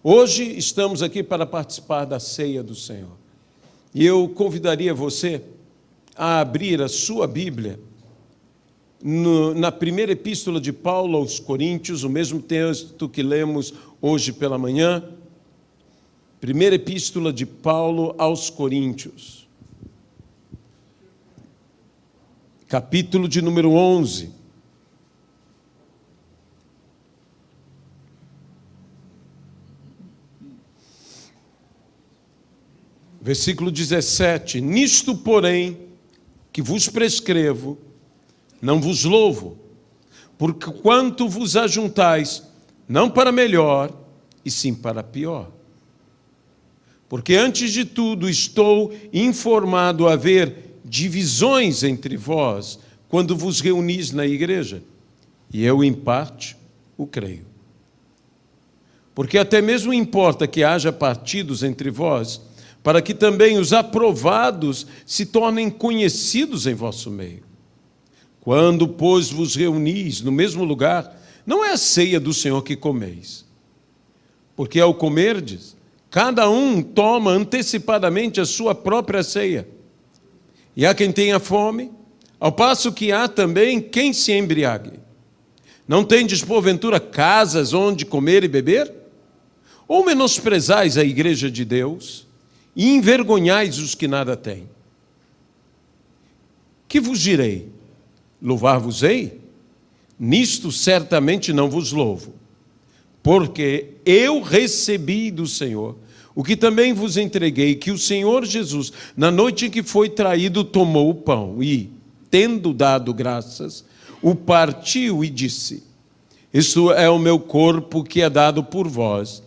Hoje estamos aqui para participar da ceia do Senhor. E eu convidaria você a abrir a sua Bíblia na primeira epístola de Paulo aos Coríntios, o mesmo texto que lemos hoje pela manhã. Primeira epístola de Paulo aos Coríntios, capítulo de número 11. Versículo 17: Nisto, porém, que vos prescrevo, não vos louvo, porque quanto vos ajuntais, não para melhor, e sim para pior. Porque antes de tudo estou informado a haver divisões entre vós, quando vos reunis na igreja, e eu em parte o creio. Porque até mesmo importa que haja partidos entre vós, para que também os aprovados se tornem conhecidos em vosso meio. Quando, pois, vos reunis no mesmo lugar, não é a ceia do Senhor que comeis. Porque ao comerdes, cada um toma antecipadamente a sua própria ceia. E há quem tenha fome, ao passo que há também quem se embriague. Não tendes, porventura, casas onde comer e beber? Ou menosprezais a igreja de Deus e envergonhais os que nada têm? Que vos direi? Louvar-vos-ei? Nisto certamente não vos louvo, porque eu recebi do Senhor o que também vos entreguei, que o Senhor Jesus, na noite em que foi traído, tomou o pão e, tendo dado graças, o partiu e disse: Isto é o meu corpo que é dado por vós.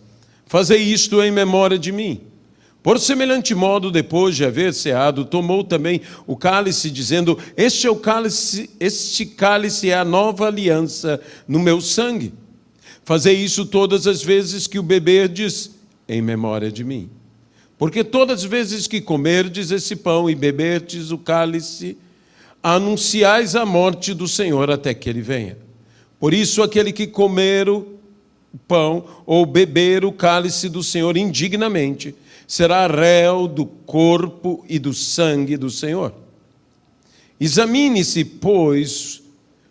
Fazei isto em memória de mim. Por semelhante modo, depois de haver ceado, tomou também o cálice, dizendo: Este cálice é a nova aliança no meu sangue. Fazei isso todas as vezes que o beberdes, em memória de mim. Porque todas as vezes que comerdes esse pão e beberdes o cálice, anunciais a morte do Senhor até que ele venha. Por isso, aquele que comer o pão ou beber o cálice do Senhor indignamente, será réu do corpo e do sangue do Senhor. Examine-se, pois,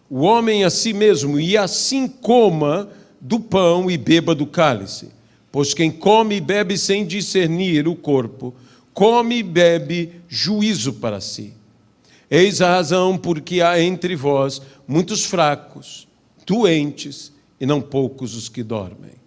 o homem a si mesmo, e assim coma do pão e beba do cálice. Pois quem come e bebe sem discernir o corpo, come e bebe juízo para si. Eis a razão porque há entre vós muitos fracos, doentes, e não poucos os que dormem.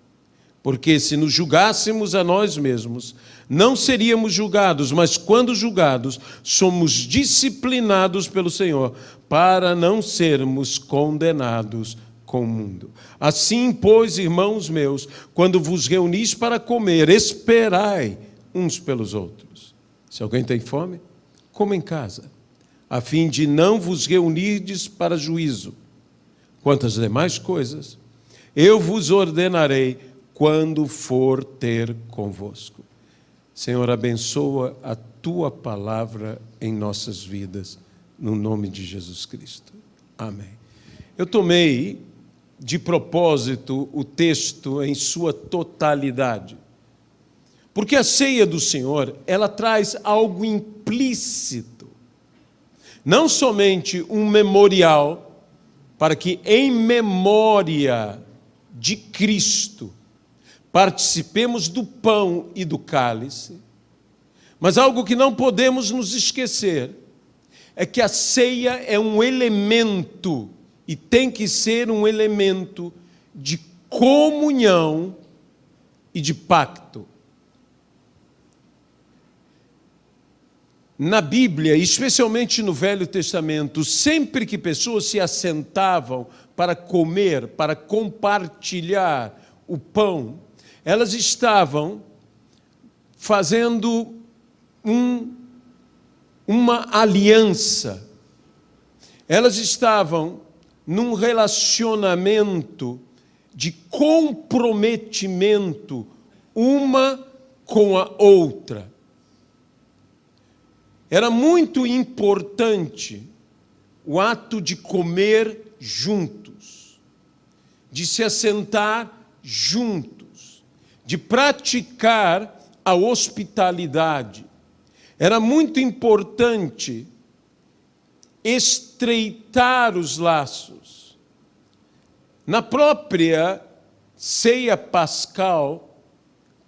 Porque se nos julgássemos a nós mesmos, não seríamos julgados, mas quando julgados, somos disciplinados pelo Senhor, para não sermos condenados com o mundo. Assim, pois, irmãos meus, quando vos reunis para comer, esperai uns pelos outros. Se alguém tem fome, coma em casa, a fim de não vos reunirdes para juízo. Quanto às demais coisas, eu vos ordenarei quando for ter convosco. Senhor, abençoa a Tua palavra em nossas vidas, no nome de Jesus Cristo. Amém. Eu tomei de propósito o texto em sua totalidade, porque a ceia do Senhor, ela traz algo implícito, não somente um memorial, para que em memória de Cristo participemos do pão e do cálice, mas algo que não podemos nos esquecer é que a ceia é um elemento, e tem que ser um elemento de comunhão e de pacto. Na Bíblia, especialmente no Velho Testamento, sempre que pessoas se assentavam para comer, para compartilhar o pão, elas estavam fazendo uma aliança. Elas estavam num relacionamento de comprometimento uma com a outra. Era muito importante o ato de comer juntos, de se assentar juntos, de praticar a hospitalidade. Era muito importante estreitar os laços. Na própria ceia pascal,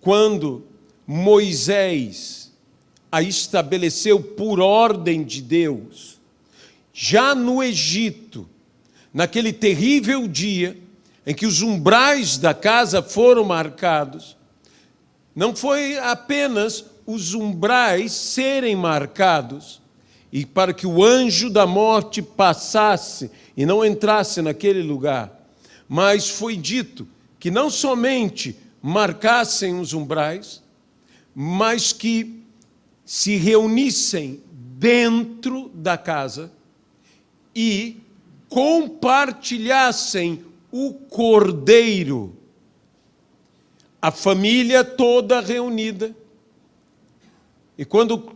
quando Moisés a estabeleceu por ordem de Deus, já no Egito, naquele terrível dia em que os umbrais da casa foram marcados, não foi apenas os umbrais serem marcados, e para que o anjo da morte passasse e não entrasse naquele lugar, mas foi dito que não somente marcassem os umbrais, mas que se reunissem dentro da casa e compartilhassem o cordeiro. A família toda reunida. E quando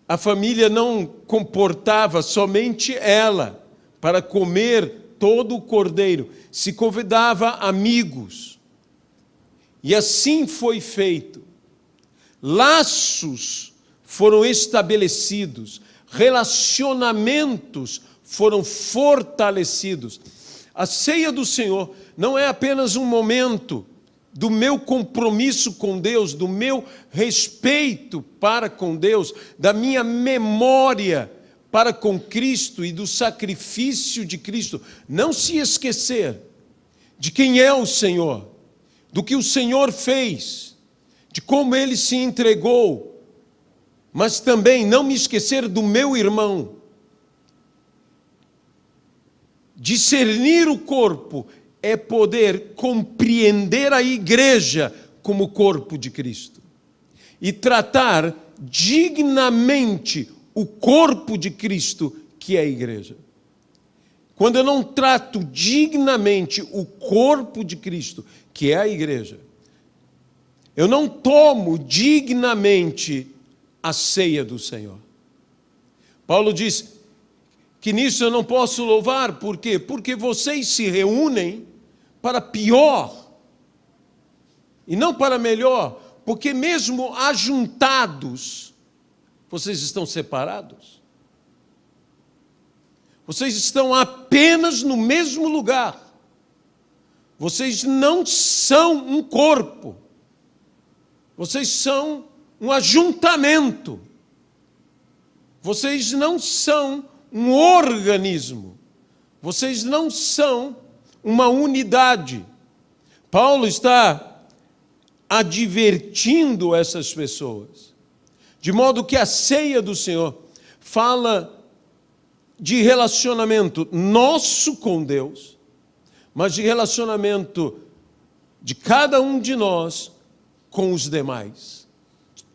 a família não comportava somente ela para comer todo o cordeiro, se convidava amigos. E assim foi feito. Laços foram estabelecidos, relacionamentos foram fortalecidos. A ceia do Senhor não é apenas um momento do meu compromisso com Deus, do meu respeito para com Deus, da minha memória para com Cristo e do sacrifício de Cristo. Não se esquecer de quem é o Senhor, do que o Senhor fez, de como Ele se entregou, mas também não me esquecer do meu irmão. Discernir o corpo é poder compreender a igreja como corpo de Cristo e tratar dignamente o corpo de Cristo, que é a igreja. Quando eu não trato dignamente o corpo de Cristo, que é a igreja, eu não tomo dignamente a ceia do Senhor. Paulo diz que nisso eu não posso louvar, por quê? Porque vocês se reúnem para pior e não para melhor, porque mesmo ajuntados, vocês estão separados. Vocês estão apenas no mesmo lugar. Vocês não são um corpo. Vocês são um ajuntamento. Vocês não são um organismo. Vocês não são uma unidade. Paulo está advertindo essas pessoas, de modo que a ceia do Senhor fala de relacionamento nosso com Deus, mas de relacionamento de cada um de nós com os demais,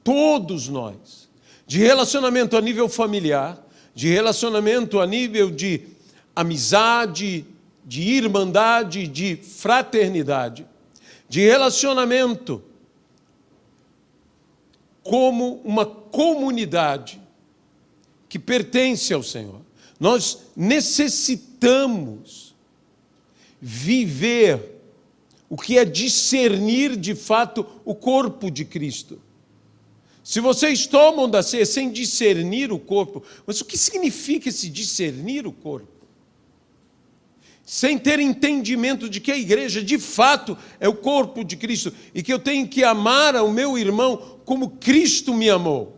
todos nós, de relacionamento a nível familiar, de relacionamento a nível de amizade, de irmandade, de fraternidade, de relacionamento como uma comunidade que pertence ao Senhor. Nós necessitamos viver o que é discernir de fato o corpo de Cristo. Se vocês tomam da ceia sem discernir o corpo, mas o que significa esse discernir o corpo? Sem ter entendimento de que a igreja de fato é o corpo de Cristo e que eu tenho que amar ao meu irmão como Cristo me amou.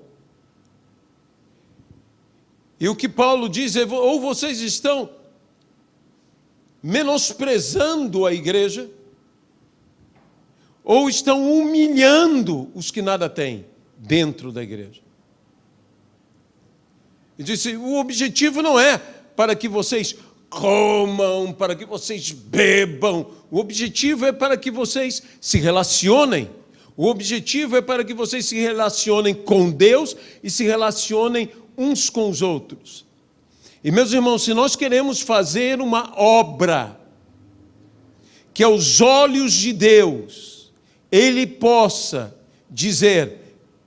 E o que Paulo diz é: ou vocês estão menosprezando a igreja, ou estão humilhando os que nada têm dentro da igreja. Ele disse: o objetivo não é para que vocês comam, para que vocês bebam. O objetivo é para que vocês se relacionem. O objetivo é para que vocês se relacionem com Deus e se relacionem uns com os outros. E, meus irmãos, se nós queremos fazer uma obra que aos olhos de Deus Ele possa dizer,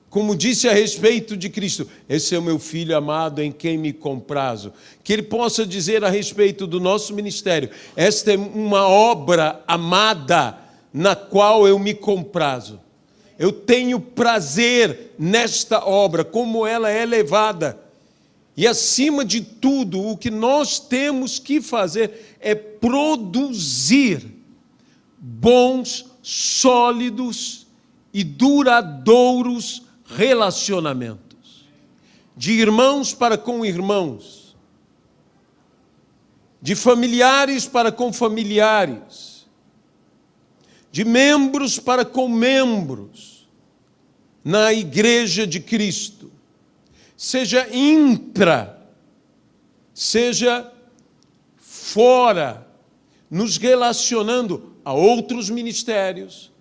como disse a respeito de Cristo: esse é o meu filho amado em quem me comprazo. Que Ele possa dizer a respeito do nosso ministério: esta é uma obra amada na qual eu me comprazo. Eu tenho prazer nesta obra, como ela é levada. E, acima de tudo, o que nós temos que fazer é produzir bons, sólidos e duradouros relacionamentos. De irmãos para com irmãos. De familiares para com familiares. De membros para com membros. Na Igreja de Cristo. Seja intra, seja fora, nos relacionando a outros ministérios,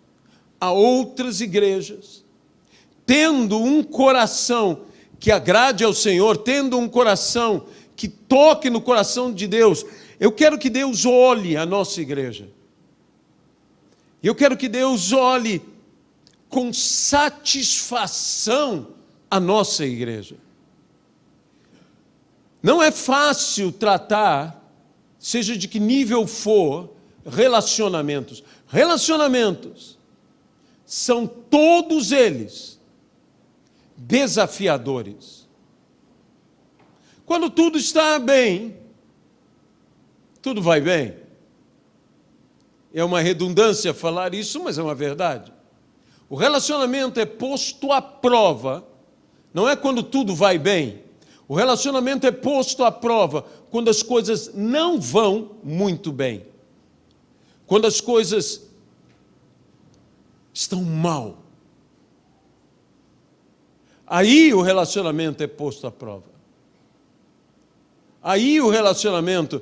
a outras igrejas, tendo um coração que agrade ao Senhor, tendo um coração que toque no coração de Deus. Eu quero que Deus olhe a nossa igreja. Eu quero que Deus olhe com satisfação a nossa igreja. Não é fácil tratar, seja de que nível for, relacionamentos. Relacionamentos são todos eles desafiadores. Quando tudo está bem, tudo vai bem. É uma redundância falar isso, mas é uma verdade. O relacionamento é posto à prova, não é quando tudo vai bem. O relacionamento é posto à prova quando as coisas não vão muito bem. Quando as coisas estão mal. Aí o relacionamento é posto à prova. Aí o relacionamento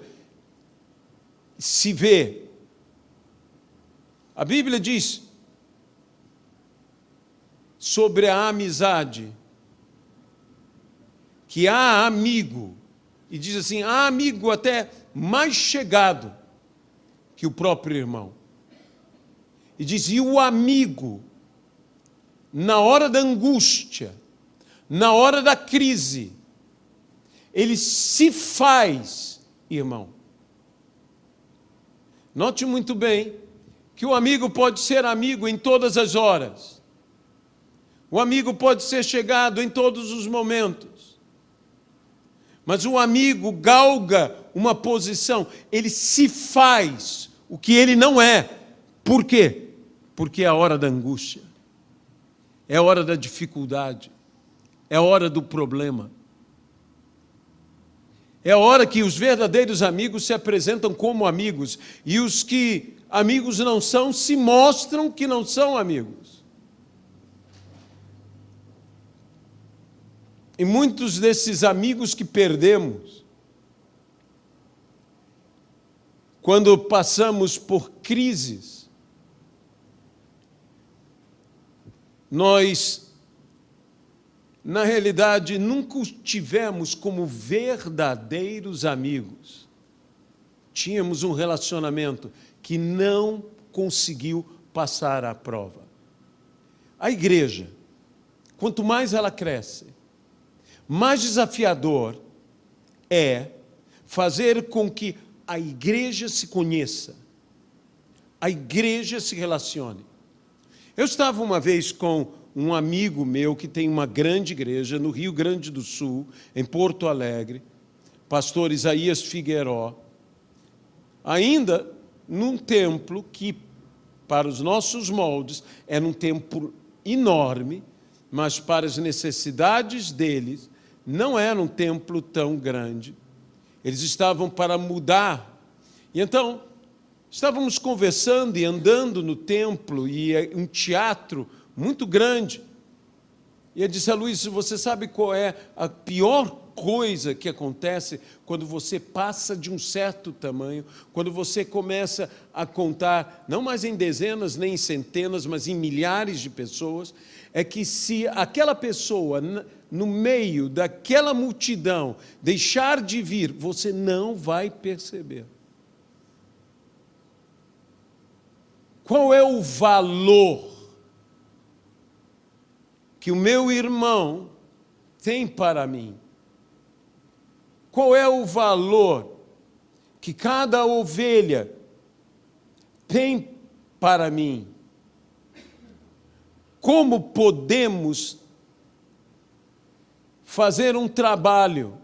se vê. A Bíblia diz sobre a amizade, que há amigo, e diz assim, há amigo até mais chegado que o próprio irmão. E diz, e o amigo, na hora da angústia, na hora da crise, ele se faz irmão. Note muito bem que o amigo pode ser amigo em todas as horas. O amigo pode ser chegado em todos os momentos. Mas o amigo galga uma posição, ele se faz o que ele não é. Por quê? Porque é a hora da angústia, é a hora da dificuldade, é a hora do problema. É a hora que os verdadeiros amigos se apresentam como amigos e os que amigos não são, se mostram que não são amigos. E muitos desses amigos que perdemos, quando passamos por crises, nós, na realidade, nunca os tivemos como verdadeiros amigos. Tínhamos um relacionamento que não conseguiu passar à prova. A igreja, quanto mais ela cresce, mais desafiador é fazer com que a igreja se conheça, a igreja se relacione. Eu estava uma vez com um amigo meu que tem uma grande igreja no Rio Grande do Sul, em Porto Alegre, pastor Isaías Figueiró, ainda num templo que, para os nossos moldes, era um templo enorme, mas para as necessidades deles, não era um templo tão grande. Eles estavam para mudar. E então, estávamos conversando e andando no templo, e um teatro muito grande. E ele disse, Luiz, você sabe qual é a pior coisa que acontece quando você passa de um certo tamanho, quando você começa a contar, não mais em dezenas nem em centenas, mas em milhares de pessoas, é que se aquela pessoa, no meio daquela multidão, deixar de vir, você não vai perceber. Qual é o valor que o meu irmão tem para mim? Qual é o valor que cada ovelha tem para mim? como podemos fazer um trabalho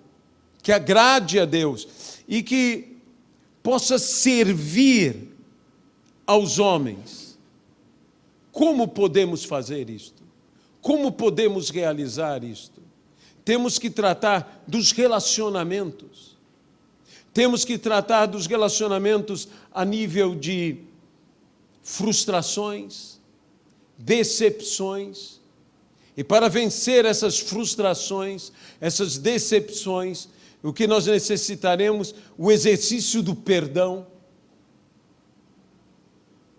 que agrade a Deus e que possa servir aos homens. Como podemos fazer isto? Como podemos realizar isto? Temos que tratar dos relacionamentos. Temos que tratar dos relacionamentos a nível de frustrações, decepções. E para vencer essas frustrações, essas decepções, o que nós necessitaremos? O exercício do perdão.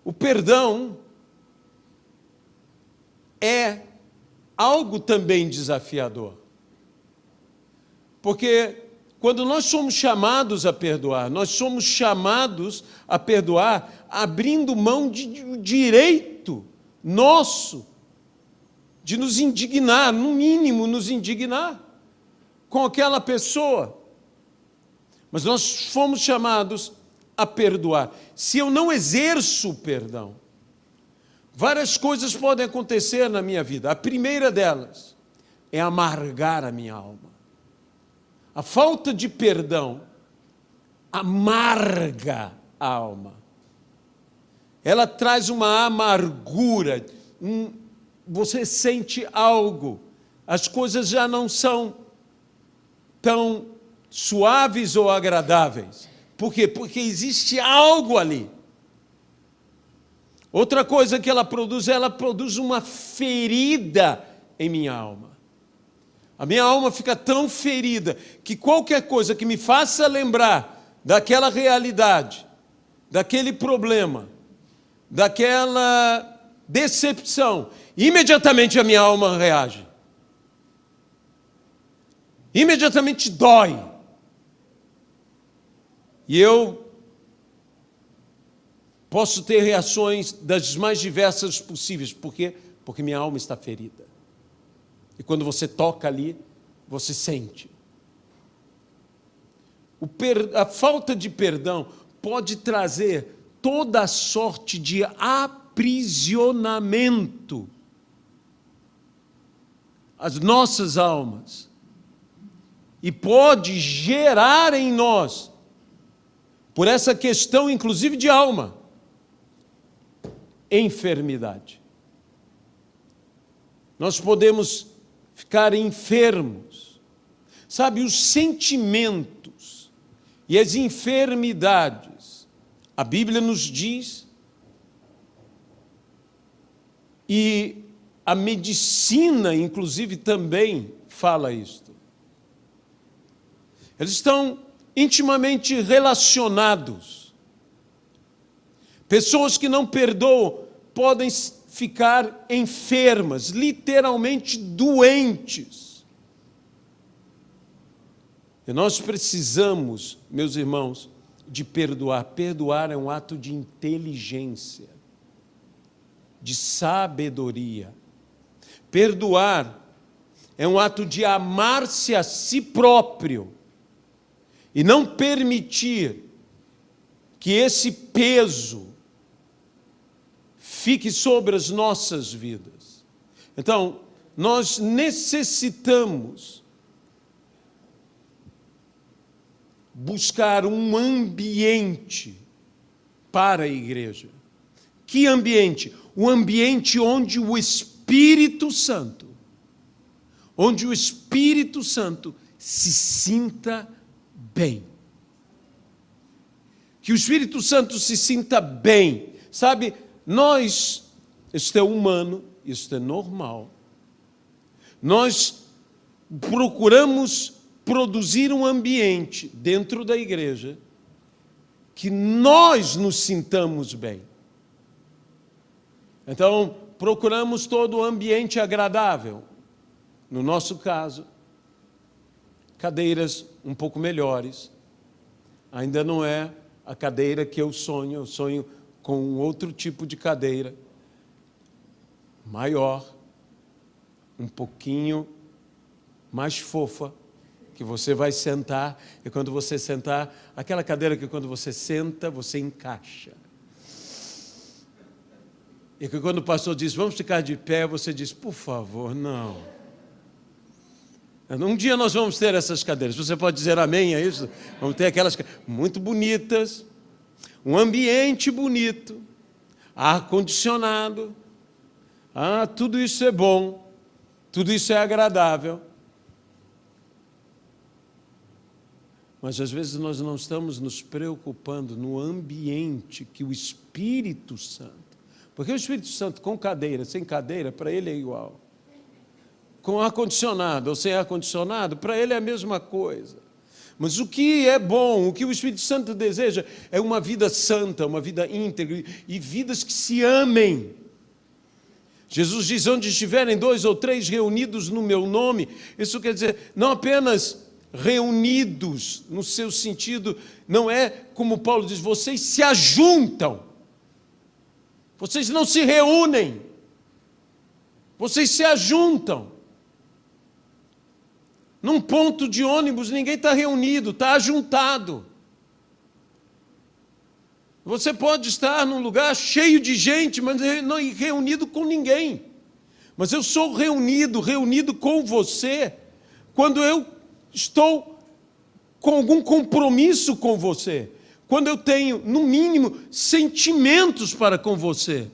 O perdão é algo também desafiador. Porque quando nós somos chamados a perdoar, nós somos chamados a perdoar abrindo mão de direito nosso de nos indignar, no mínimo nos indignar com aquela pessoa. Mas nós fomos chamados a perdoar. Se eu não exerço o perdão, várias coisas podem acontecer na minha vida. A primeira delas é amargar a minha alma. A falta de perdão amarga a alma. Ela traz uma amargura. Você sente algo. As coisas já não são tão suaves ou agradáveis. Por quê? Porque existe algo ali. Outra coisa que ela produz uma ferida em minha alma. A minha alma fica tão ferida que qualquer coisa que me faça lembrar daquela realidade, daquele problema, daquela decepção, imediatamente a minha alma reage. Imediatamente dói. E eu posso ter reações das mais diversas possíveis. Por quê? Porque minha alma está ferida. E quando você toca ali, você sente. A falta de perdão pode trazer toda a sorte de aprisionamento às nossas almas. E pode gerar em nós, por essa questão inclusive de alma, enfermidade. Nós podemos ficar enfermos. Sabe, os sentimentos e as enfermidades, a Bíblia nos diz, e a medicina, inclusive, também fala isto. Eles estão intimamente relacionados. Pessoas que não perdoam podem ficar enfermas, literalmente doentes. E nós precisamos, meus irmãos, de perdoar. Perdoar é um ato de inteligência, de sabedoria. Perdoar é um ato de amar-se a si próprio e não permitir que esse peso fique sobre as nossas vidas. Então, nós necessitamos buscar um ambiente para a igreja. Que ambiente? O ambiente onde o Espírito Santo se sinta bem. Que o Espírito Santo se sinta bem. Sabe, isto é humano, isto é normal. Nós procuramos produzir um ambiente dentro da igreja que nós nos sintamos bem. Então, procuramos todo o ambiente agradável. No nosso caso, cadeiras um pouco melhores. Ainda não é a cadeira que eu sonho com um outro tipo de cadeira, maior, um pouquinho mais fofa, que você vai sentar, e quando você sentar, aquela cadeira que quando você senta, você encaixa. E que quando o pastor diz, vamos ficar de pé, você diz, por favor, não. Um dia nós vamos ter essas cadeiras. Você pode dizer amém a isso? Vamos ter aquelas muito bonitas, um ambiente bonito, ar-condicionado. Tudo isso é bom, tudo isso é agradável. Mas às vezes nós não estamos nos preocupando no ambiente que o Espírito Santo, porque o Espírito Santo com cadeira, sem cadeira, para ele é igual. Com ar-condicionado ou sem ar-condicionado, para ele é a mesma coisa. Mas o que é bom, o que o Espírito Santo deseja, é uma vida santa, uma vida íntegra, e vidas que se amem. Jesus diz, onde estiverem 2 ou 3 reunidos no meu nome, isso quer dizer, não apenas reunidos, no seu sentido, não é como Paulo diz, vocês se ajuntam, vocês não se reúnem, vocês se ajuntam. Num ponto de ônibus, ninguém está reunido, está ajuntado. Você pode estar num lugar cheio de gente, mas não reunido com ninguém. Mas eu sou reunido com você, quando eu estou com algum compromisso com você, quando eu tenho, no mínimo, sentimentos para com você.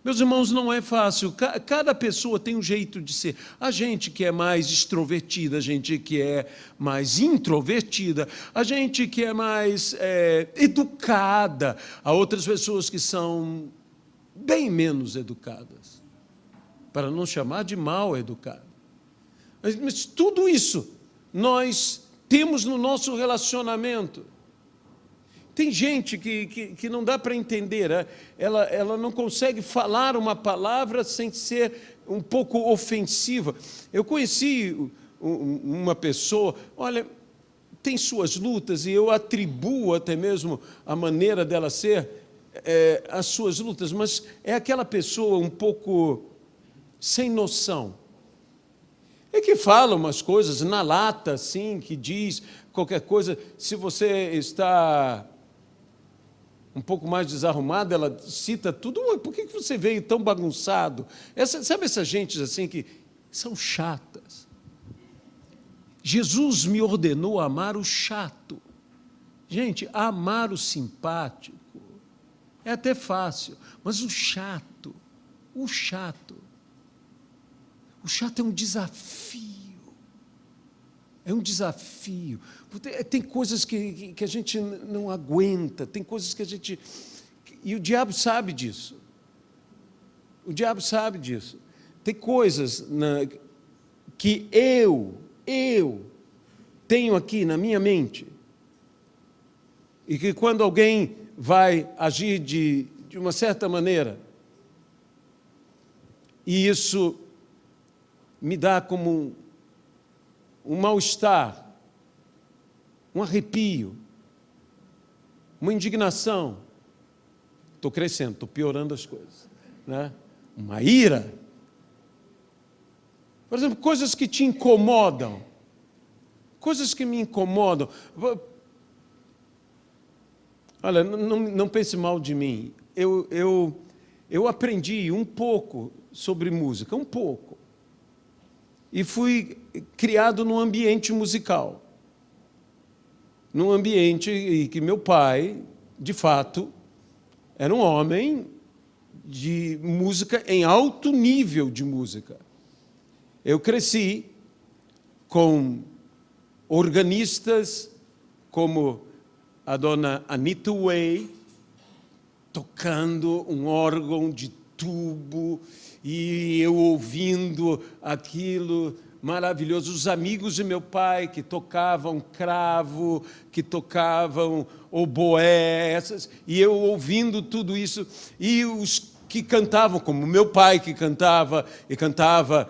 Meus irmãos, não é fácil, cada pessoa tem um jeito de ser. A gente que é mais extrovertida, a gente que é mais introvertida, a gente que é mais educada, há outras pessoas que são bem menos educadas, para não chamar de mal educada. Mas tudo isso nós temos no nosso relacionamento. Tem gente que não dá para entender, ela não consegue falar uma palavra sem ser um pouco ofensiva. Eu conheci uma pessoa, olha, tem suas lutas, e eu atribuo até mesmo a maneira dela ser as suas lutas, mas é aquela pessoa um pouco sem noção. É que fala umas coisas na lata, assim, que diz qualquer coisa. Se você está um pouco mais desarrumado, ela cita tudo. Por que você veio tão bagunçado? Sabe essas gentes assim que são chatas? Jesus me ordenou amar o chato. Gente, amar o simpático é até fácil, mas o chato é um desafio. É um desafio. Tem coisas que a gente não aguenta, tem coisas que a gente... E o diabo sabe disso. O diabo sabe disso. Tem coisas que eu tenho aqui na minha mente, e que quando alguém vai agir de uma certa maneira, e isso me dá como um mal-estar, um arrepio, uma indignação. Estou crescendo, estou piorando as coisas, né? Uma ira. Por exemplo, coisas que te incomodam, coisas que me incomodam. Olha, não pense mal de mim. Eu aprendi um pouco sobre música, um pouco. E fui criado num ambiente musical. Num ambiente em que meu pai, de fato, era um homem de música em alto nível de música. Eu cresci com organistas como a dona Anita Way, tocando um órgão de tubo, e eu ouvindo aquilo maravilhoso. Os amigos de meu pai que tocavam cravo, que tocavam oboé, e eu ouvindo tudo isso, e os que cantavam, como meu pai que cantava, e cantava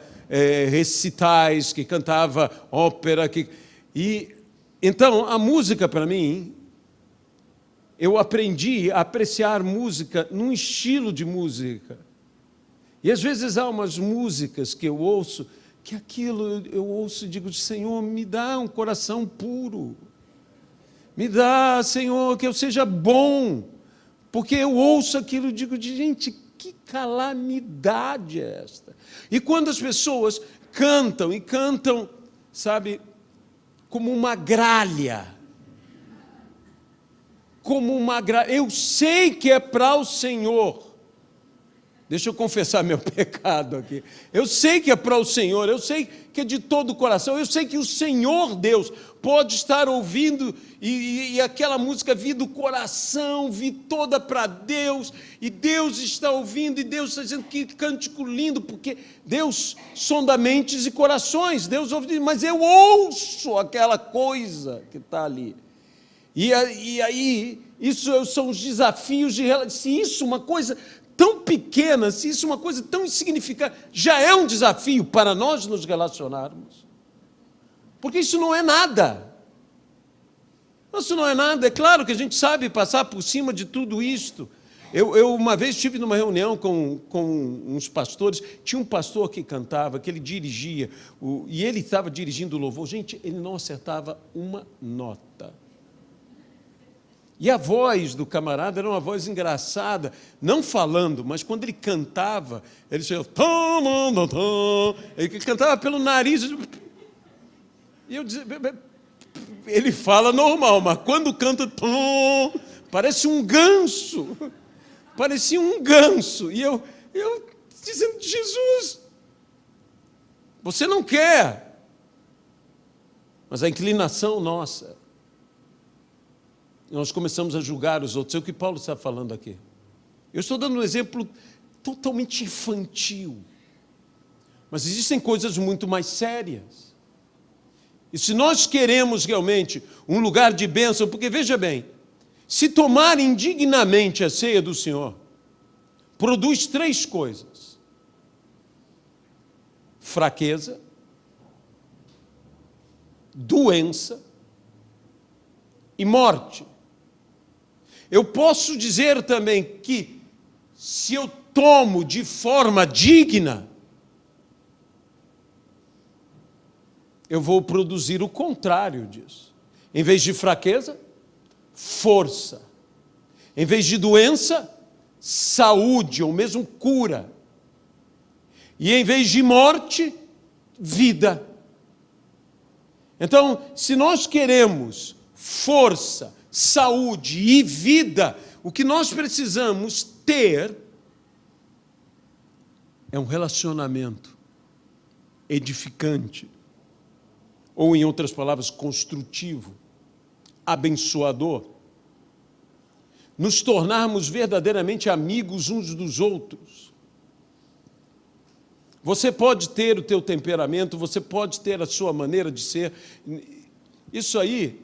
recitais, que cantava ópera. Então, a música para mim, eu aprendi a apreciar música num estilo de música. E às vezes há umas músicas que eu ouço, que aquilo eu ouço e digo, Senhor, me dá um coração puro. Me dá, Senhor, que eu seja bom Porque eu ouço aquilo e digo, gente, que calamidade é esta? E quando as pessoas cantam, e cantam, sabe, como uma gralha, eu sei que é para o Senhor. Deixa eu confessar meu pecado aqui. Eu sei que é para o Senhor, eu sei que é de todo o coração, eu sei que o Senhor Deus pode estar ouvindo e aquela música vir do coração, vir toda para Deus, e Deus está ouvindo, e Deus está dizendo que cântico lindo, porque Deus sonda mentes e corações, Deus ouve, mas eu ouço aquela coisa que está ali. E aí, isso são os desafios se isso é uma coisa tão pequena, se isso é uma coisa tão insignificante, já é um desafio para nós nos relacionarmos. Porque isso não é nada. Isso não é nada. É claro que a gente sabe passar por cima de tudo isto. Eu uma vez estive numa reunião com uns pastores, tinha um pastor que cantava, que ele dirigia, e ele estava dirigindo o louvor. Gente, ele não acertava uma nota. E a voz do camarada era uma voz engraçada, não falando, mas quando ele cantava, ele chegava, ele cantava pelo nariz. E eu dizia, ele fala normal, mas quando canta, parece um ganso. Parecia um ganso. E eu dizendo, Jesus, você não quer. Mas a inclinação nossa, nós começamos a julgar os outros. É o que Paulo está falando aqui. Eu estou dando um exemplo totalmente infantil. Mas existem coisas muito mais sérias. E se nós queremos realmente um lugar de bênção, porque veja bem, se tomar indignamente a ceia do Senhor, produz 3 coisas: fraqueza, doença e morte. Eu posso dizer também que, se eu tomo de forma digna, eu vou produzir o contrário disso. Em vez de fraqueza, força. Em vez de doença, saúde, ou mesmo cura. E em vez de morte, vida. Então, se nós queremos força, saúde e vida, o que nós precisamos ter é um relacionamento edificante, ou, em outras palavras, construtivo, abençoador. Nos tornarmos verdadeiramente amigos uns dos outros. Você pode ter o teu temperamento, você pode ter a sua maneira de ser. Isso aí,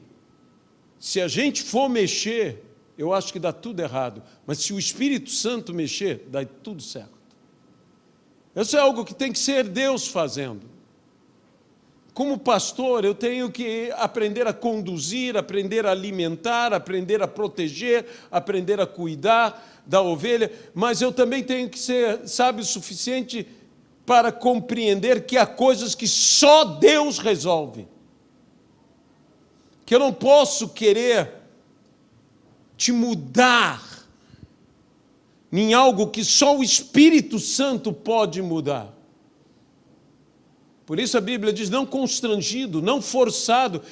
se a gente for mexer, eu acho que dá tudo errado. Mas se o Espírito Santo mexer, dá tudo certo. Isso é algo que tem que ser Deus fazendo. Como pastor, eu tenho que aprender a conduzir, aprender a alimentar, aprender a proteger, aprender a cuidar da ovelha, mas eu também tenho que ser sábio o suficiente para compreender que há coisas que só Deus resolve. Que eu não posso querer te mudar em algo que só o Espírito Santo pode mudar. Por isso a Bíblia diz, não constrangido, não forçado.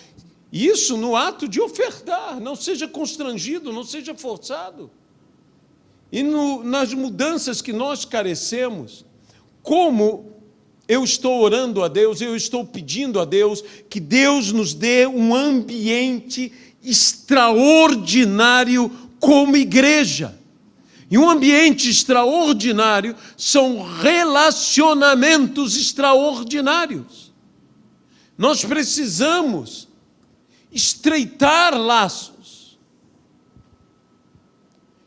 Isso no ato de ofertar, não seja constrangido, não seja forçado. E nas mudanças que nós carecemos, como eu estou orando a Deus, eu estou pedindo a Deus que Deus nos dê um ambiente extraordinário como igreja. E um ambiente extraordinário são relacionamentos extraordinários. Nós precisamos estreitar laços.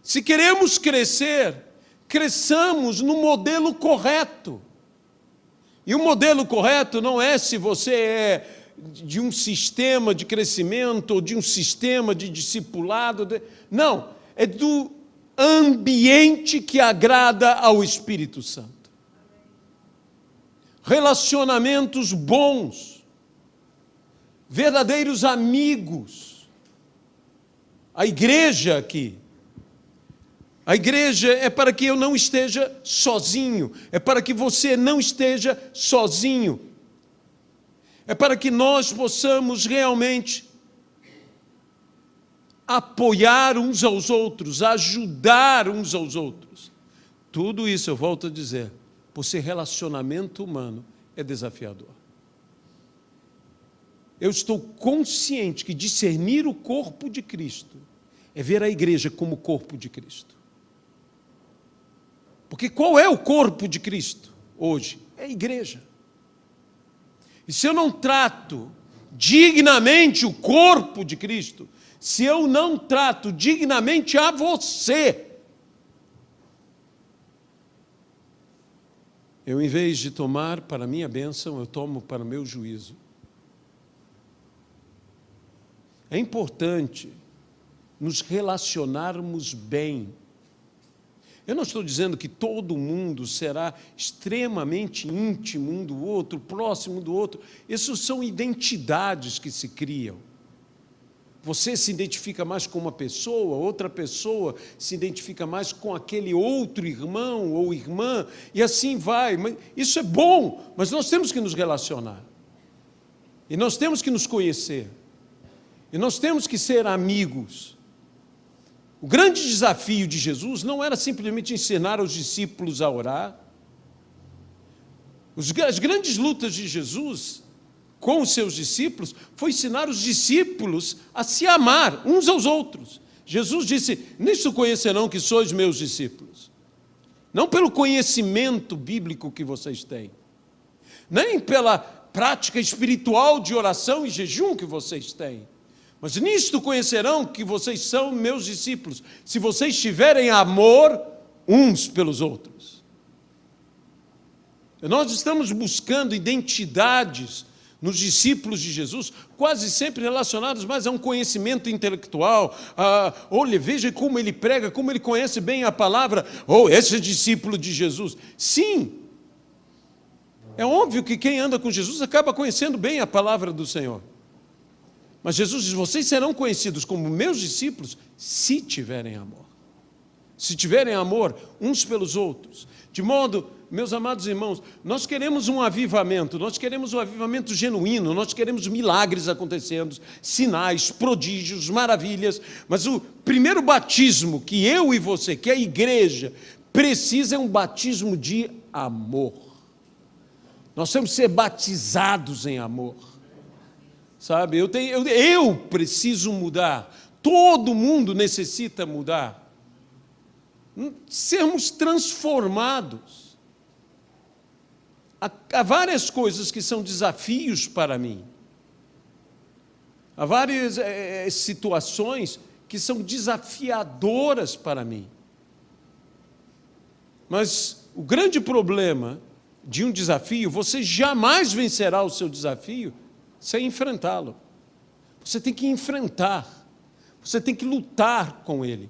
Se queremos crescer, cresçamos no modelo correto. E o modelo correto não é se você é de um sistema de crescimento ou de um sistema de discipulado. Não, é do ambiente que agrada ao Espírito Santo. Relacionamentos bons, verdadeiros amigos. A igreja aqui, A igreja é para que eu não esteja sozinho, é para que você não esteja sozinho, é para que nós possamos realmente apoiar uns aos outros, ajudar uns aos outros. Tudo isso, eu volto a dizer, por ser relacionamento humano, é desafiador. Eu estou consciente que discernir o corpo de Cristo é ver a igreja como corpo de Cristo. Porque qual é o corpo de Cristo hoje? É a igreja. E se eu não trato dignamente o corpo de Cristo, se eu não trato dignamente a você, eu, em vez de tomar para a minha bênção, eu tomo para o meu juízo. É importante nos relacionarmos bem. Eu não estou dizendo que todo mundo será extremamente íntimo um do outro, próximo do outro. Essas são identidades que se criam. Você se identifica mais com uma pessoa, outra pessoa se identifica mais com aquele outro irmão ou irmã, e assim vai. Isso é bom, mas nós temos que nos relacionar. E nós temos que nos conhecer. E nós temos que ser amigos. O grande desafio de Jesus não era simplesmente ensinar aos discípulos a orar. As grandes lutas de Jesus com os seus discípulos foi ensinar os discípulos a se amar uns aos outros. Jesus disse: nisto conhecerão que sois meus discípulos. Não pelo conhecimento bíblico que vocês têm, nem pela prática espiritual de oração e jejum que vocês têm, mas nisto conhecerão que vocês são meus discípulos, se vocês tiverem amor uns pelos outros. Nós estamos buscando identidades nos discípulos de Jesus, quase sempre relacionados mais a um conhecimento intelectual. Olha, veja como ele prega, como ele conhece bem a palavra. Esse é discípulo de Jesus. Sim, é óbvio que quem anda com Jesus acaba conhecendo bem a palavra do Senhor. Mas Jesus diz: vocês serão conhecidos como meus discípulos se tiverem amor. Se tiverem amor uns pelos outros. De modo, meus amados irmãos, nós queremos um avivamento genuíno, nós queremos milagres acontecendo, sinais, prodígios, maravilhas, mas o primeiro batismo que eu e você, que a igreja, precisa é um batismo de amor. Nós temos que ser batizados em amor. Sabe, eu preciso mudar, todo mundo necessita mudar, sermos transformados. Há várias coisas que são desafios para mim, há várias situações que são desafiadoras para mim, mas o grande problema de um desafio, você jamais vencerá o seu desafio sem enfrentá-lo. Você tem que enfrentar, você tem que lutar com ele,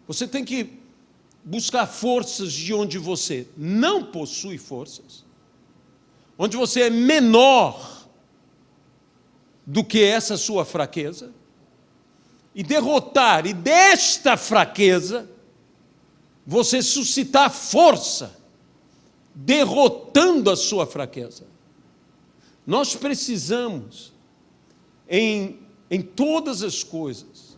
você tem que buscar forças de onde você não possui forças, onde você é menor do que essa sua fraqueza, e derrotar, e desta fraqueza você suscitar força, derrotando a sua fraqueza. Nós precisamos, em todas as coisas,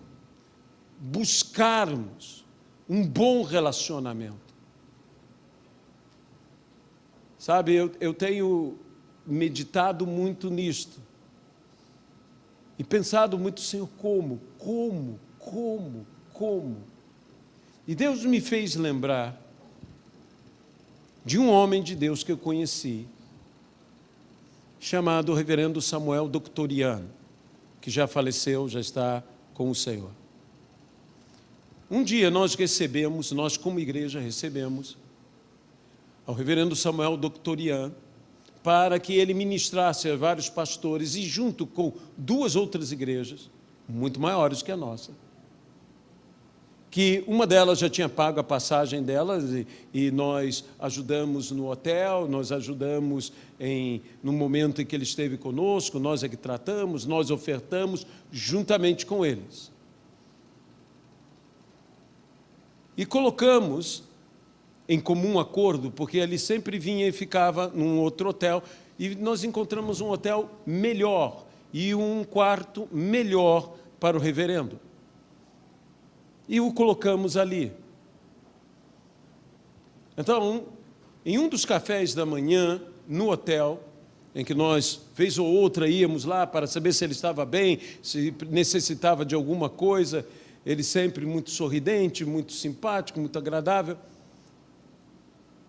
buscarmos um bom relacionamento. Sabe, eu tenho meditado muito nisto, e pensado muito: Senhor, como? E Deus me fez lembrar de um homem de Deus que eu conheci, chamado reverendo Samuel Doctoriano, que já faleceu, já está com o Senhor. Um dia nós como igreja recebemos ao reverendo Samuel Doctoriano, para que ele ministrasse a vários pastores, e junto com 2 outras igrejas, muito maiores que a nossa, que uma delas já tinha pago a passagem delas, e nós ajudamos no hotel, nós ajudamos no momento em que ele esteve conosco, nós é que tratamos, nós ofertamos juntamente com eles. E colocamos em comum acordo, porque ele sempre vinha e ficava num outro hotel, e nós encontramos um hotel melhor e um quarto melhor para o reverendo. E o colocamos ali. Então, em um dos cafés da manhã, no hotel, em que nós, vez ou outra, íamos lá para saber se ele estava bem, se necessitava de alguma coisa, ele sempre muito sorridente, muito simpático, muito agradável,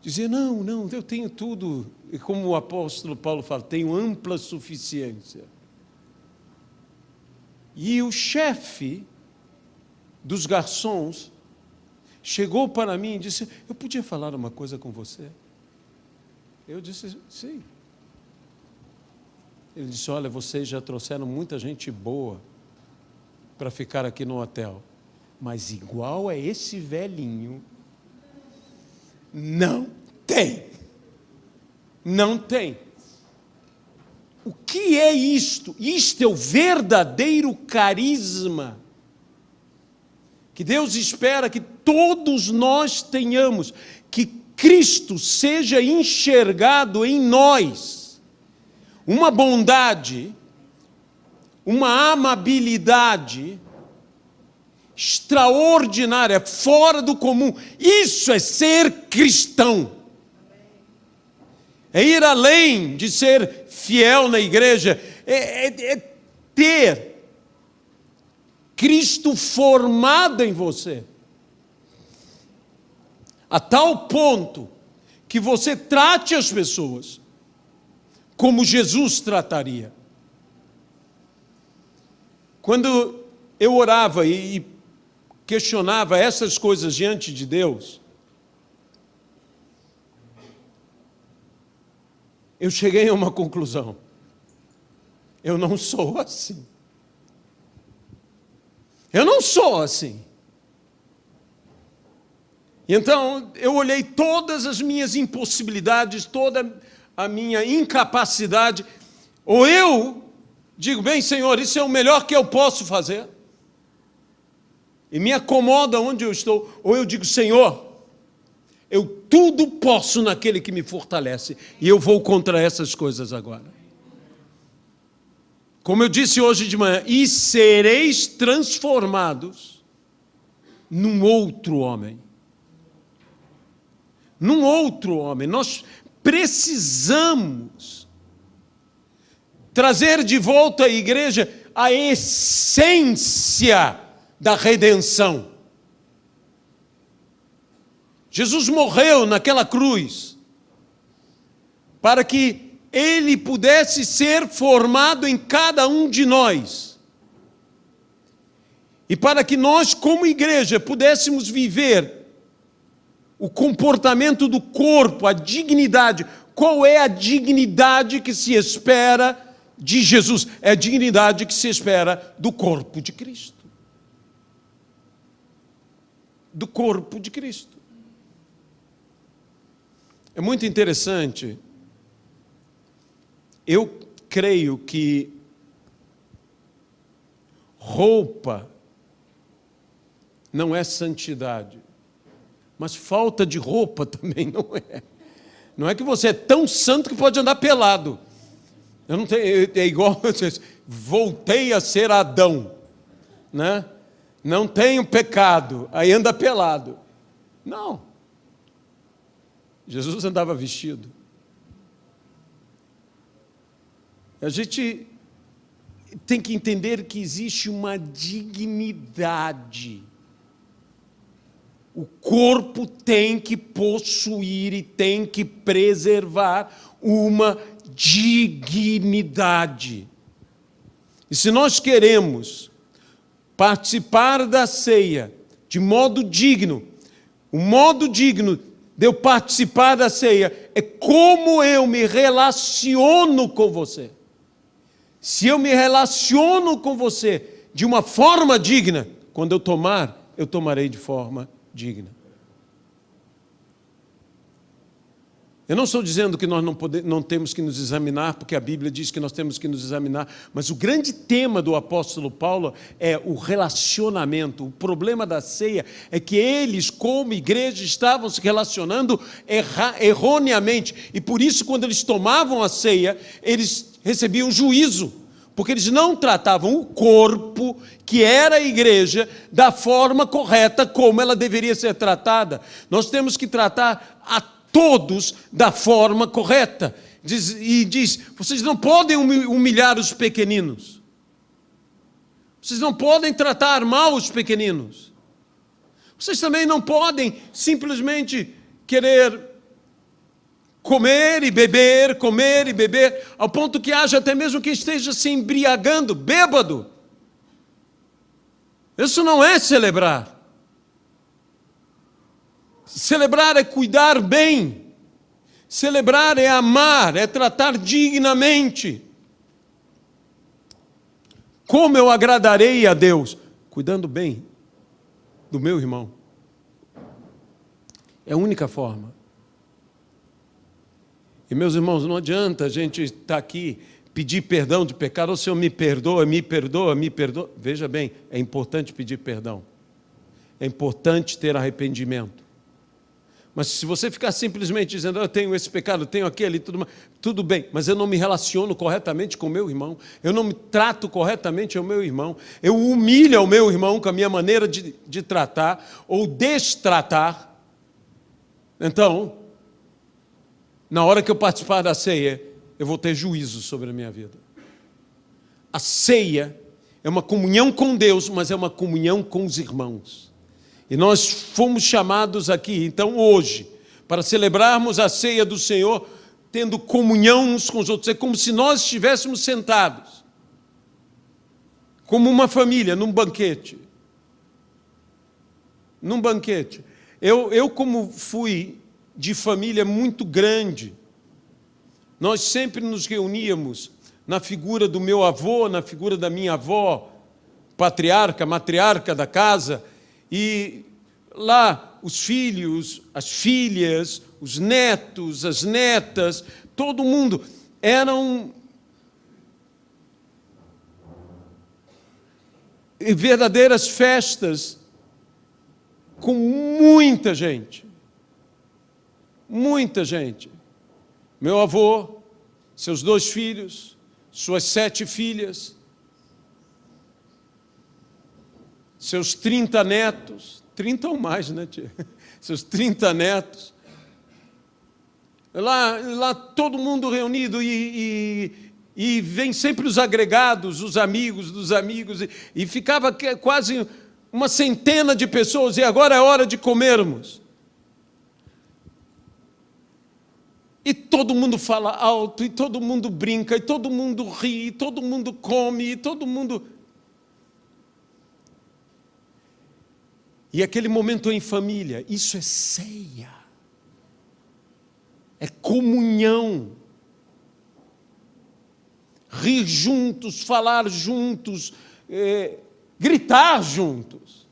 dizia, não, eu tenho tudo, e como o apóstolo Paulo fala, tenho ampla suficiência. E o chefe dos garçons chegou para mim e disse, eu podia falar uma coisa com você? Eu disse, sim. Ele disse, olha, vocês já trouxeram muita gente boa para ficar aqui no hotel, mas igual a esse velhinho, não tem. Não tem. O que é isto? Isto é o verdadeiro carisma que Deus espera que todos nós tenhamos, que Cristo seja enxergado em nós. Uma bondade, uma amabilidade extraordinária, fora do comum. Isso é ser cristão. É ir além de ser fiel na igreja, é ter Cristo formado em você, a tal ponto que você trate as pessoas como Jesus trataria. Quando eu orava e questionava essas coisas diante de Deus, eu cheguei a uma conclusão. Eu não sou assim. Eu não sou assim. Então, eu olhei todas as minhas impossibilidades, toda a minha incapacidade. Ou eu digo, bem, Senhor, isso é o melhor que eu posso fazer, e me acomoda onde eu estou. Ou eu digo, Senhor, eu tudo posso naquele que me fortalece, e eu vou contra essas coisas agora. Como eu disse hoje de manhã, e sereis transformados num outro homem. Num outro homem. Nós precisamos trazer de volta à igreja a essência da redenção. Jesus morreu naquela cruz para que ele pudesse ser formado em cada um de nós. E para que nós, como igreja, pudéssemos viver o comportamento do corpo, a dignidade. Qual é a dignidade que se espera de Jesus? É a dignidade que se espera do corpo de Cristo. Do corpo de Cristo. É muito interessante. Eu creio que roupa não é santidade, mas falta de roupa também não é. Não é que você é tão santo que pode andar pelado. Eu não tenho, é igual, voltei a ser Adão, né? Não tenho pecado, aí anda pelado. Não. Jesus andava vestido. A gente tem que entender que existe uma dignidade. O corpo tem que possuir e tem que preservar uma dignidade. E se nós queremos participar da ceia de modo digno, o modo digno de eu participar da ceia é como eu me relaciono com você. Se eu me relaciono com você de uma forma digna, quando eu tomar, eu tomarei de forma digna. Eu não estou dizendo que nós não temos que nos examinar, porque a Bíblia diz que nós temos que nos examinar, mas o grande tema do apóstolo Paulo é o relacionamento. O problema da ceia é que eles, como igreja, estavam se relacionando erroneamente, e por isso, quando eles tomavam a ceia, eles recebiam juízo, porque eles não tratavam o corpo, que era a igreja, da forma correta como ela deveria ser tratada. Nós temos que tratar a todos da forma correta. Diz, vocês não podem humilhar os pequeninos. Vocês não podem tratar mal os pequeninos. Vocês também não podem simplesmente querer comer e beber, ao ponto que haja até mesmo quem esteja se embriagando, bêbado. Isso não é celebrar. Celebrar é cuidar bem. Celebrar é amar, é tratar dignamente. Como eu agradarei a Deus? Cuidando bem do meu irmão. É a única forma. E, meus irmãos, não adianta a gente estar aqui, pedir perdão de pecado, o Senhor me perdoa, me perdoa, me perdoa. Veja bem, é importante pedir perdão. É importante ter arrependimento. Mas se você ficar simplesmente dizendo, eu tenho esse pecado, eu tenho aquele, tudo bem, mas eu não me relaciono corretamente com o meu irmão, eu não me trato corretamente ao meu irmão, eu humilho ao meu irmão com a minha maneira de tratar ou destratar, então, na hora que eu participar da ceia, eu vou ter juízo sobre a minha vida. A ceia é uma comunhão com Deus, mas é uma comunhão com os irmãos. E nós fomos chamados aqui, então, hoje, para celebrarmos a ceia do Senhor, tendo comunhão uns com os outros. É como se nós estivéssemos sentados, como uma família, num banquete. Num banquete. Eu como fui de família muito grande, nós sempre nos reuníamos na figura do meu avô, na figura da minha avó, patriarca, matriarca da casa, e lá os filhos, as filhas, os netos, as netas, todo mundo, eram verdadeiras festas com muita gente. Muita gente. Meu avô, seus 2 filhos, suas 7 filhas, seus 30 netos, 30 ou mais, né, tia? Seus 30 netos. Lá todo mundo reunido e vem sempre os agregados, os amigos dos amigos, e ficava quase uma centena de pessoas, e agora é hora de comermos. E todo mundo fala alto, e todo mundo brinca, e todo mundo ri, e todo mundo come, e todo mundo... E aquele momento em família, isso é ceia. É comunhão. Rir juntos, falar juntos, gritar juntos.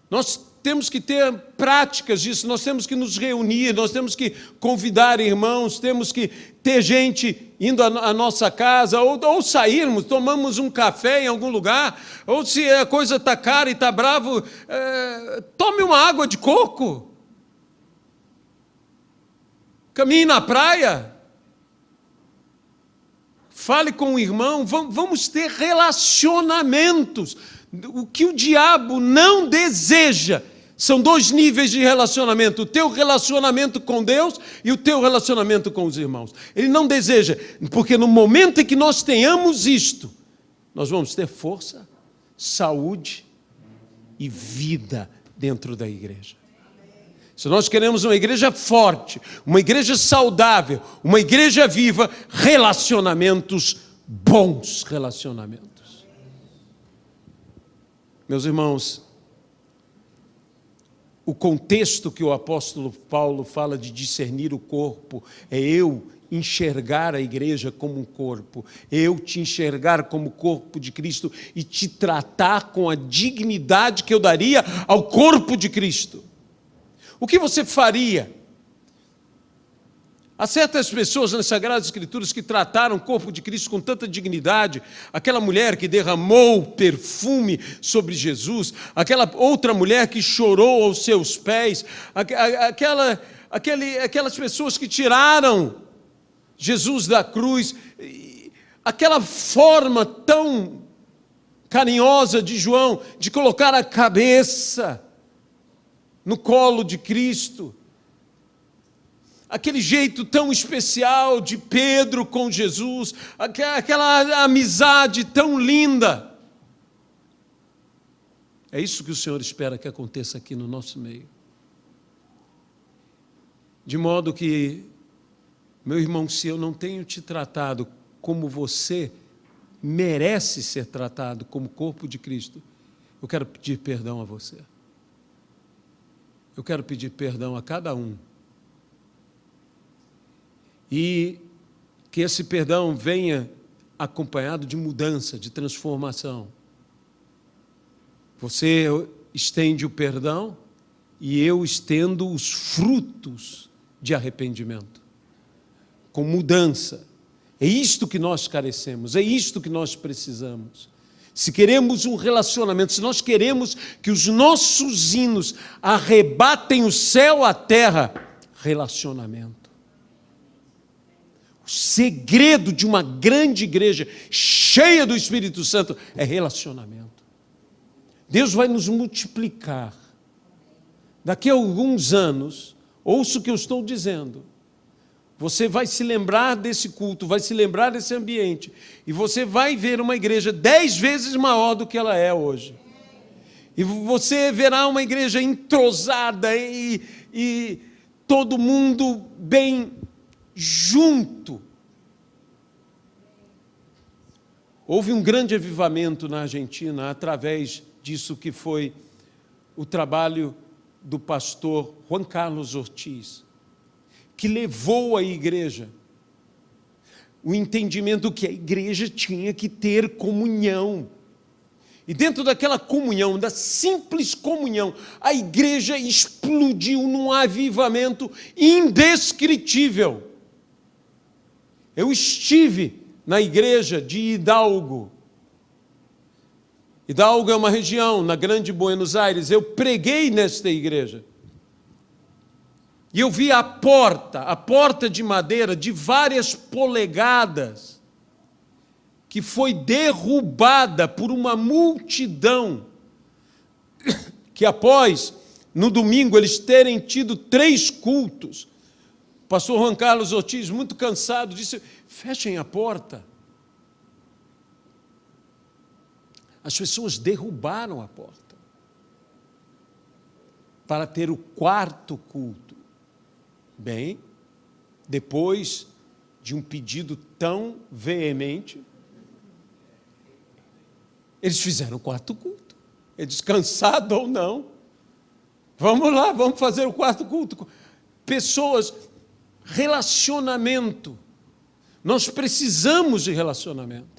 Nós temos que ter práticas disso, nós temos que nos reunir, nós temos que convidar irmãos, temos que ter gente indo à nossa casa, ou sairmos, tomamos um café em algum lugar, ou se a coisa está cara e está bravo, tome uma água de coco, caminhe na praia, fale com o irmão, vamos ter relacionamentos. O que o diabo não deseja são 2 níveis de relacionamento: o teu relacionamento com Deus e o teu relacionamento com os irmãos. Ele não deseja, porque no momento em que nós tenhamos isto, nós vamos ter força, saúde e vida dentro da igreja. Se nós queremos uma igreja forte, uma igreja saudável, uma igreja viva, relacionamentos bons relacionamentos. Meus irmãos, o contexto que o apóstolo Paulo fala de discernir o corpo é eu enxergar a igreja como um corpo, eu te enxergar como corpo de Cristo e te tratar com a dignidade que eu daria ao corpo de Cristo. O que você faria? Há certas pessoas nas Sagradas Escrituras que trataram o corpo de Cristo com tanta dignidade. Aquela mulher que derramou perfume sobre Jesus, aquela outra mulher que chorou aos seus pés, aquelas pessoas que tiraram Jesus da cruz, aquela forma tão carinhosa de João de colocar a cabeça no colo de Cristo, aquele jeito tão especial de Pedro com Jesus, aquela amizade tão linda. É isso que o Senhor espera que aconteça aqui no nosso meio. De modo que, meu irmão, se eu não tenho te tratado como você merece ser tratado, como corpo de Cristo, eu quero pedir perdão a você. Eu quero pedir perdão a cada um. E que esse perdão venha acompanhado de mudança, de transformação. Você estende o perdão e eu estendo os frutos de arrependimento, com mudança. É isto que nós carecemos, é isto que nós precisamos. Se queremos um relacionamento, se nós queremos que os nossos hinos arrebatem o céu à terra, relacionamento. O segredo de uma grande igreja cheia do Espírito Santo é relacionamento. Deus vai nos multiplicar. Daqui a alguns anos, ouça o que eu estou dizendo, você vai se lembrar desse culto, vai se lembrar desse ambiente, e você vai ver uma igreja 10 vezes maior do que ela é hoje. E você verá uma igreja entrosada e todo mundo bem junto. Houve um grande avivamento na Argentina através disso que foi o trabalho do pastor Juan Carlos Ortiz, que levou a igreja o entendimento que a igreja tinha que ter comunhão. E dentro daquela comunhão, da simples comunhão, a igreja explodiu num avivamento indescritível. Eu estive na igreja de Hidalgo. Hidalgo é uma região na Grande Buenos Aires. Eu preguei nesta igreja. E eu vi a porta de madeira de várias polegadas, que foi derrubada por uma multidão, que após, no domingo, eles terem tido 3 cultos, o pastor Juan Carlos Ortiz, muito cansado, disse: fechem a porta. As pessoas derrubaram a porta para ter o 4º culto. Bem, depois de um pedido tão veemente, eles fizeram o 4º culto. Eles, cansado ou não, vamos lá, vamos fazer o 4º culto. Pessoas, relacionamento. Nós precisamos de relacionamento.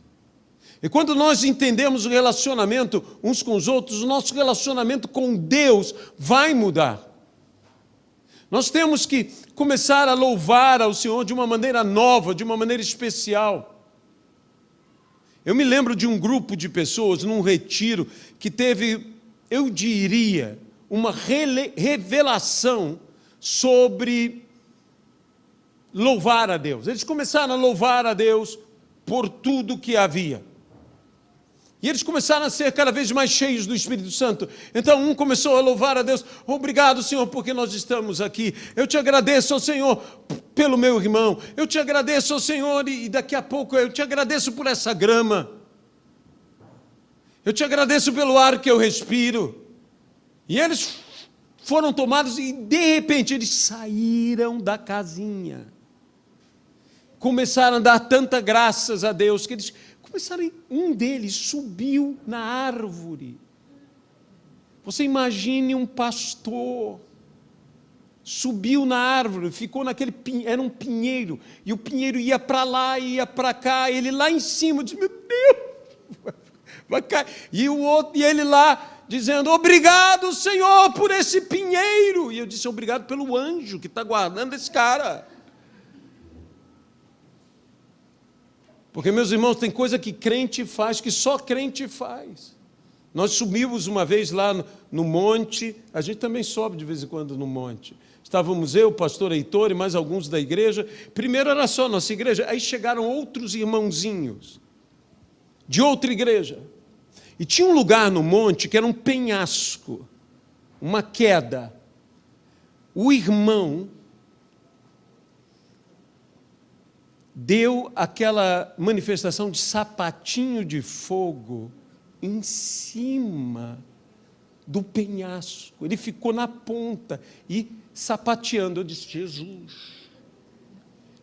E quando nós entendemos o relacionamento uns com os outros, o nosso relacionamento com Deus vai mudar. Nós temos que começar a louvar ao Senhor de uma maneira nova, de uma maneira especial. Eu me lembro de um grupo de pessoas, num retiro, que teve, eu diria, uma revelação sobre louvar a Deus. Eles começaram a louvar a Deus por tudo que havia. E eles começaram a ser cada vez mais cheios do Espírito Santo. Então um começou a louvar a Deus: obrigado, Senhor, porque nós estamos aqui. Eu te agradeço, ó Senhor, pelo meu irmão. Eu te agradeço, ó Senhor, e daqui a pouco eu te agradeço por essa grama. Eu te agradeço pelo ar que eu respiro. E eles foram tomados e, de repente, eles saíram da casinha. Começaram a dar tanta graças a Deus que eles começaram, um deles subiu na árvore. Você imagine um pastor, subiu na árvore, ficou naquele, era um pinheiro, e o pinheiro ia para lá, ia para cá, ele lá em cima, disse: meu Deus, vai cair. E o outro, e ele lá, dizendo: obrigado, Senhor, por esse pinheiro. E eu disse: obrigado pelo anjo que está guardando esse cara. Porque, meus irmãos, tem coisa que crente faz, que só crente faz. Nós subimos uma vez lá no monte, a gente também sobe de vez em quando no monte. Estávamos eu, o pastor Heitor e mais alguns da igreja. Primeiro era só a nossa igreja, aí chegaram outros irmãozinhos de outra igreja. E tinha um lugar no monte que era um penhasco, uma queda. O irmão deu aquela manifestação de sapatinho de fogo em cima do penhasco. Ele ficou na ponta e sapateando. Eu disse: Jesus.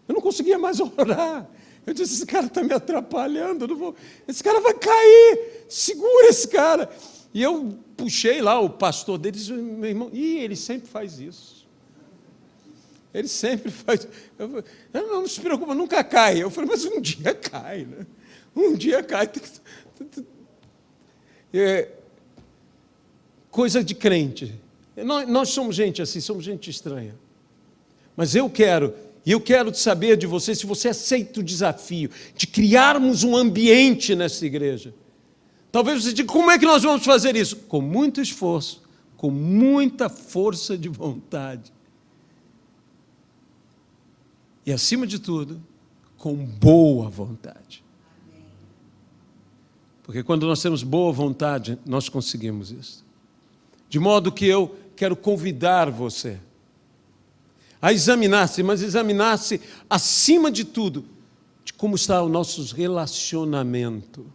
Eu não conseguia mais orar. Eu disse: esse cara está me atrapalhando, eu não vou... esse cara vai cair, segura esse cara. E eu puxei lá o pastor dele e disse: meu irmão, ele sempre faz isso. Ele sempre faz. Não se preocupa, nunca cai. Eu falei: mas um dia cai, né? Um dia cai. Coisa de crente. Nós somos gente assim, somos gente estranha. Mas eu quero saber de você se você aceita o desafio de criarmos um ambiente nessa igreja. Talvez você diga: como é que nós vamos fazer isso? Com muito esforço, com muita força de vontade. E, acima de tudo, com boa vontade. Porque quando nós temos boa vontade, nós conseguimos isso. De modo que eu quero convidar você a examinar-se, mas examinar-se acima de tudo, de como está o nosso relacionamento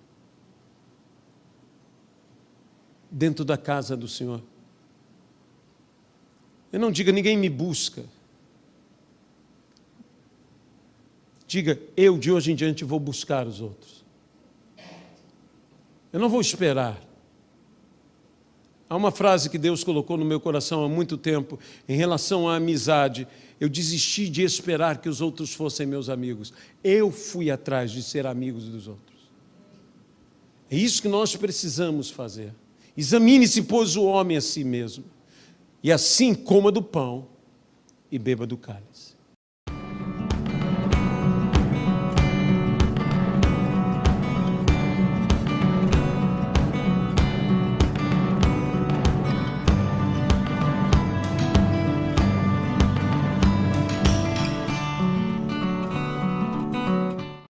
dentro da casa do Senhor. Eu não diga: ninguém me busca. Diga: eu de hoje em diante vou buscar os outros. Eu não vou esperar. Há uma frase que Deus colocou no meu coração há muito tempo, em relação à amizade. Eu desisti de esperar que os outros fossem meus amigos. Eu fui atrás de ser amigos dos outros. É isso que nós precisamos fazer. Examine-se, pois, o homem a si mesmo, e assim coma do pão e beba do cálice.